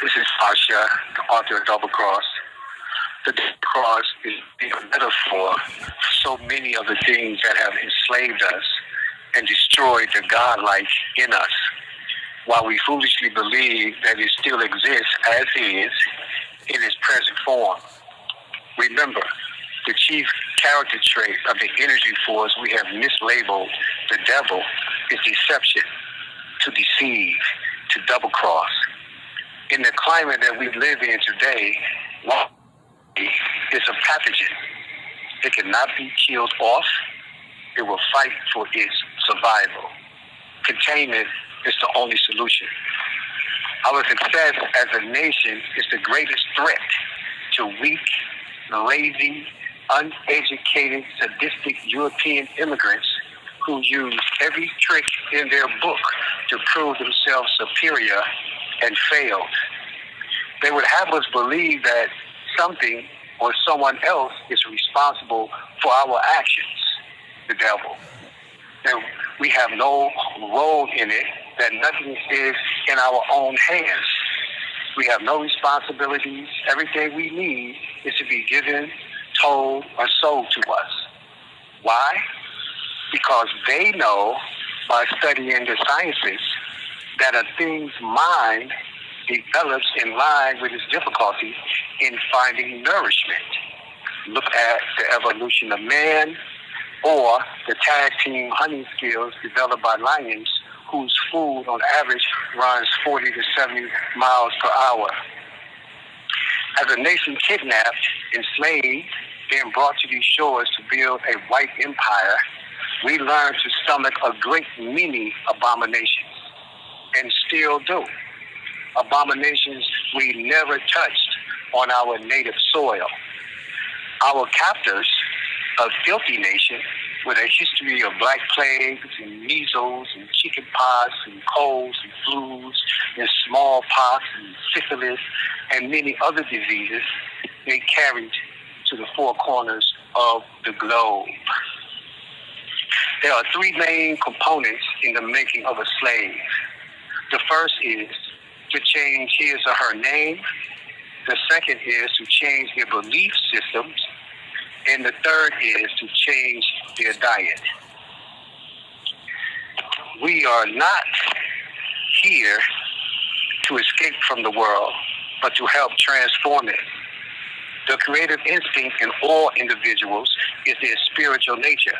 This is Pasha, the author of Double Cross. The double cross is a metaphor for so many of the things that have enslaved us and destroyed the godlike in us, while we foolishly believe that it still exists as is in its present form. Remember, the chief character trait of the energy force we have mislabeled the devil is deception, to deceive, to double cross. In the climate that we live in today, it's a pathogen. It cannot be killed off. It will fight for its survival. Containment is the only solution. Our success as a nation is the greatest threat to weak, lazy, uneducated, sadistic European immigrants who use every trick in their book to prove themselves superior and failed. They would have us believe that something or someone else is responsible for our actions, the devil. And we have no role in it, that nothing is in our own hands. We have no responsibilities. Everything we need is to be given, told, or sold to us. Why? Because they know by studying the sciences that a thing's mind develops in line with its difficulty in finding nourishment. Look at the evolution of man, or the tag team hunting skills developed by lions, whose food on average runs 40 to 70 miles per hour. As a nation kidnapped, enslaved, then brought to these shores to build a white empire, we learned to stomach a great many abominations, and still do. Abominations we never touched on our native soil. Our captors, a filthy nation with a history of black plagues and measles and chicken pox and colds and flus and smallpox and syphilis and many other diseases they carried to the four corners of the globe. There are three main components in the making of a slave. The first is to change his or her name. The second is to change their belief systems. And the third is to change their diet. We are not here to escape from the world, but to help transform it. The creative instinct in all individuals is their spiritual nature.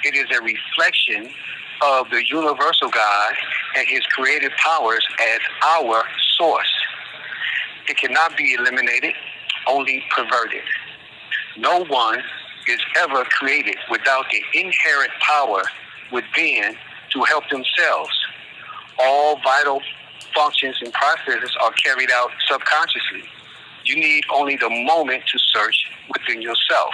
It is a reflection of the universal God and his creative powers as our source. It cannot be eliminated, only perverted. No one is ever created without the inherent power within to help themselves. All vital functions and processes are carried out subconsciously. You need only the moment to search within yourself.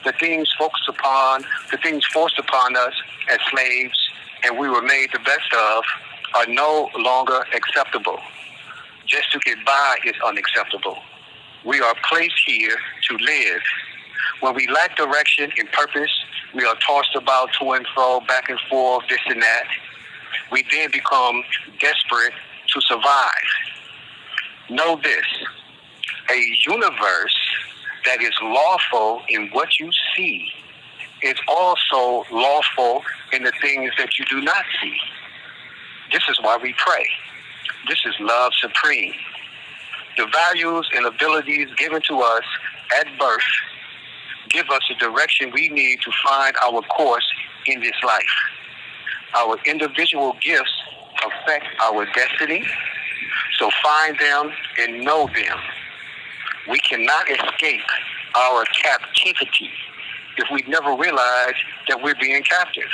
The things forced upon us as slaves, and we were made the best of, are no longer acceptable. Just to get by is unacceptable. We are placed here to live. When we lack direction and purpose, we are tossed about to and fro, back and forth, this and that. We then become desperate to survive. Know this, a universe that is lawful in what you see is also lawful in the things that you do not see. This is why we pray. This is love supreme. The values and abilities given to us at birth give us the direction we need to find our course in this life. Our individual gifts affect our destiny, so find them and know them. We cannot escape our captivity if we never realize that we're being captive.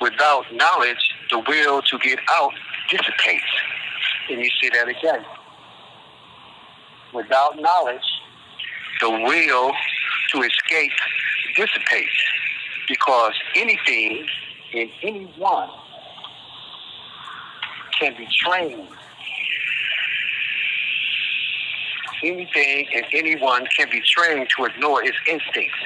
Without knowledge, the will to get out dissipates. Let me say that again. Without knowledge, the will to escape dissipates, because anything and anyone can be trained. Anything and anyone can be trained to ignore its instincts.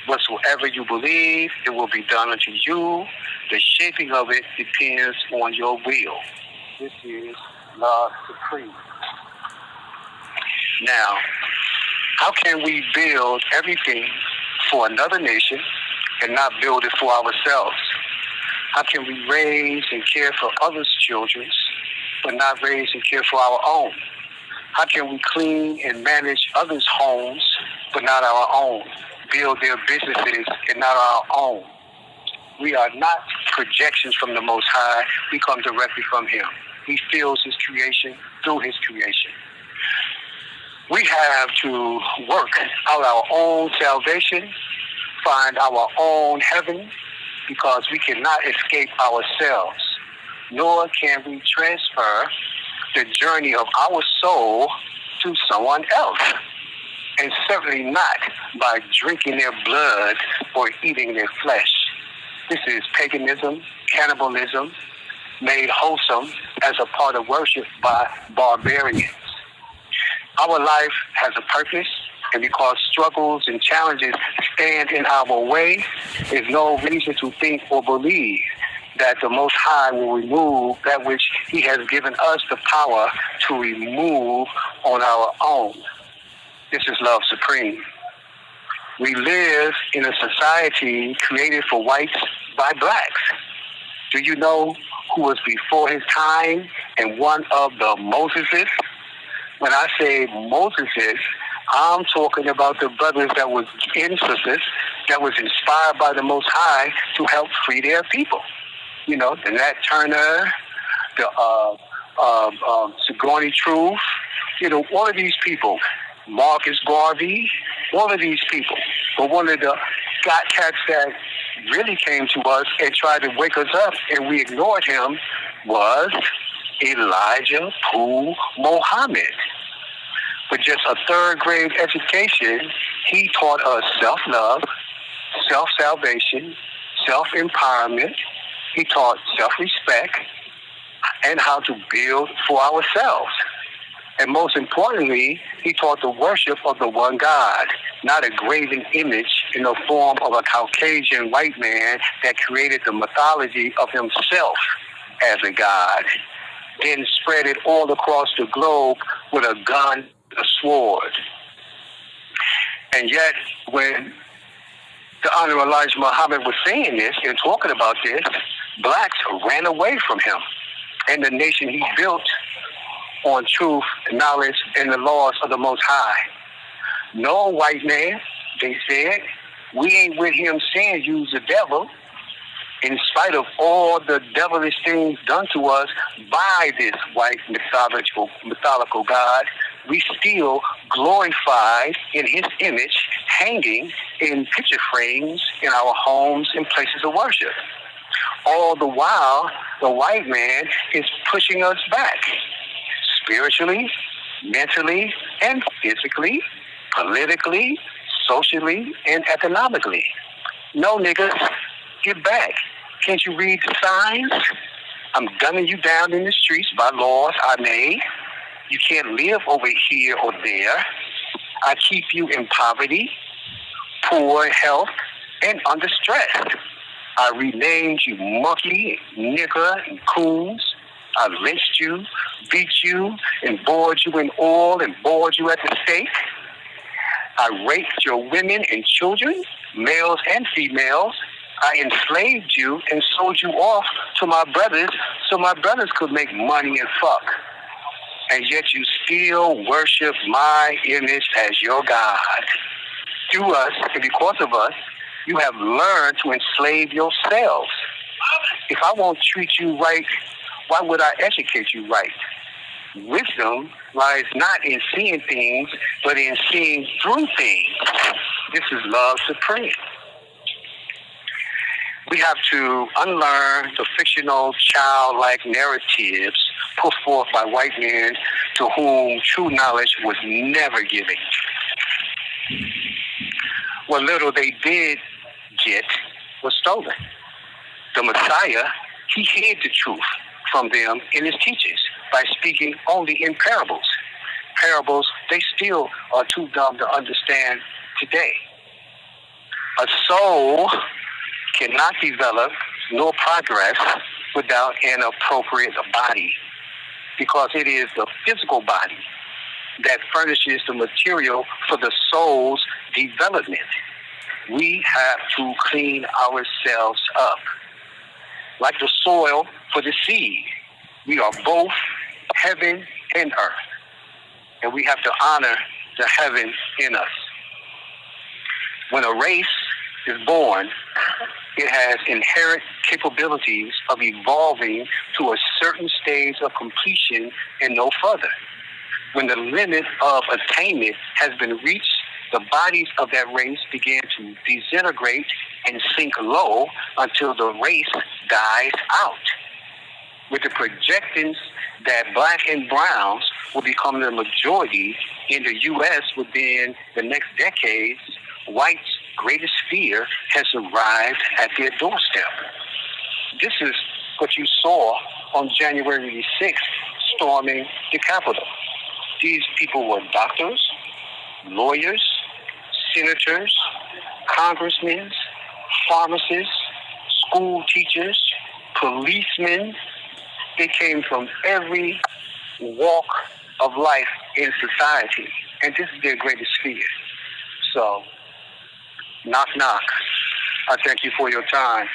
Whatsoever you believe, it will be done unto you. The shaping of it depends on your will. This is love supreme. Now, how can we build everything for another nation and not build it for ourselves? How can we raise and care for others' children but not raise and care for our own? How can we clean and manage others' homes but not our own? Build their businesses and not our own? We are not projections from the Most High. We come directly from Him. He fills His creation through His creation. We have to work out our own salvation, find our own heaven, because we cannot escape ourselves, nor can we transfer the journey of our soul to someone else, and certainly not by drinking their blood or eating their flesh. This is paganism, cannibalism, made wholesome as a part of worship by barbarians. Our life has a purpose, and because struggles and challenges stand in our way, there's no reason to think or believe that the Most High will remove that which He has given us the power to remove on our own. This is love supreme. We live in a society created for whites by blacks. Do you know who was before his time and one of the Moseses? When I say Moseses, I'm talking about the brothers that was in sisters that was inspired by the Most High to help free their people. You know, the Nat Turner, the Sigourney Truth, you know, all of these people, Marcus Garvey, all of these people. But one of the cats that really came to us and tried to wake us up and we ignored him was Elijah Poo Muhammad. With just a third grade education, he taught us self-love, self-salvation, self-empowerment. He taught self-respect and how to build for ourselves. And most importantly, he taught the worship of the one God, not a graven image in the form of a Caucasian white man that created the mythology of himself as a god, then spread it all across the globe with a gun, a sword. And yet, when the Honorable Elijah Muhammad was saying this and talking about this, blacks ran away from him and the nation he built on truth, knowledge, and the laws of the Most High. No white man, they said, we ain't with him saying use the devil. In spite of all the devilish things done to us by this white mythological God, we still glorified in his image, hanging in picture frames in our homes and places of worship. All the while, the white man is pushing us back, spiritually, mentally, and physically, politically, socially, and economically. No, niggas, get back. Can't you read the signs? I'm gunning you down in the streets by laws I made. You can't live over here or there. I keep you in poverty, poor health, and under stress. I renamed you monkey, nigger, and coons. I lynched you, beat you, and bored you in oil and bored you at the stake. I raped your women and children, males and females. I enslaved you and sold you off to my brothers so my brothers could make money and fuck. And yet you still worship my image as your God. Through us, and because of us, you have learned to enslave yourselves. If I won't treat you right, why would I educate you right? Wisdom lies not in seeing things, but in seeing through things. This is love supreme. We have to unlearn the fictional, childlike narratives put forth by white men to whom true knowledge was never given. What little they did get was stolen. The Messiah, he hid the truth from them in his teachings by speaking only in parables. Parables, they still are too dumb to understand today. A soul cannot develop nor progress without an appropriate body, because it is the physical body that furnishes the material for the soul's development. We have to clean ourselves up. Like the soil for the seed, we are both heaven and earth. And we have to honor the heaven in us. When a race is born, it has inherent capabilities of evolving to a certain stage of completion and no further. When the limit of attainment has been reached, the bodies of that race begin to disintegrate and sink low until the race dies out. With the projections that black and browns will become the majority in the U.S. within the next decades, whites' greatest fear has arrived at their doorstep. This is what you saw on January 6th, storming the Capitol. These people were doctors, lawyers, senators, congressmen, pharmacists, school teachers, policemen. They came from every walk of life in society, and this is their greatest fear. So, knock, knock. I thank you for your time.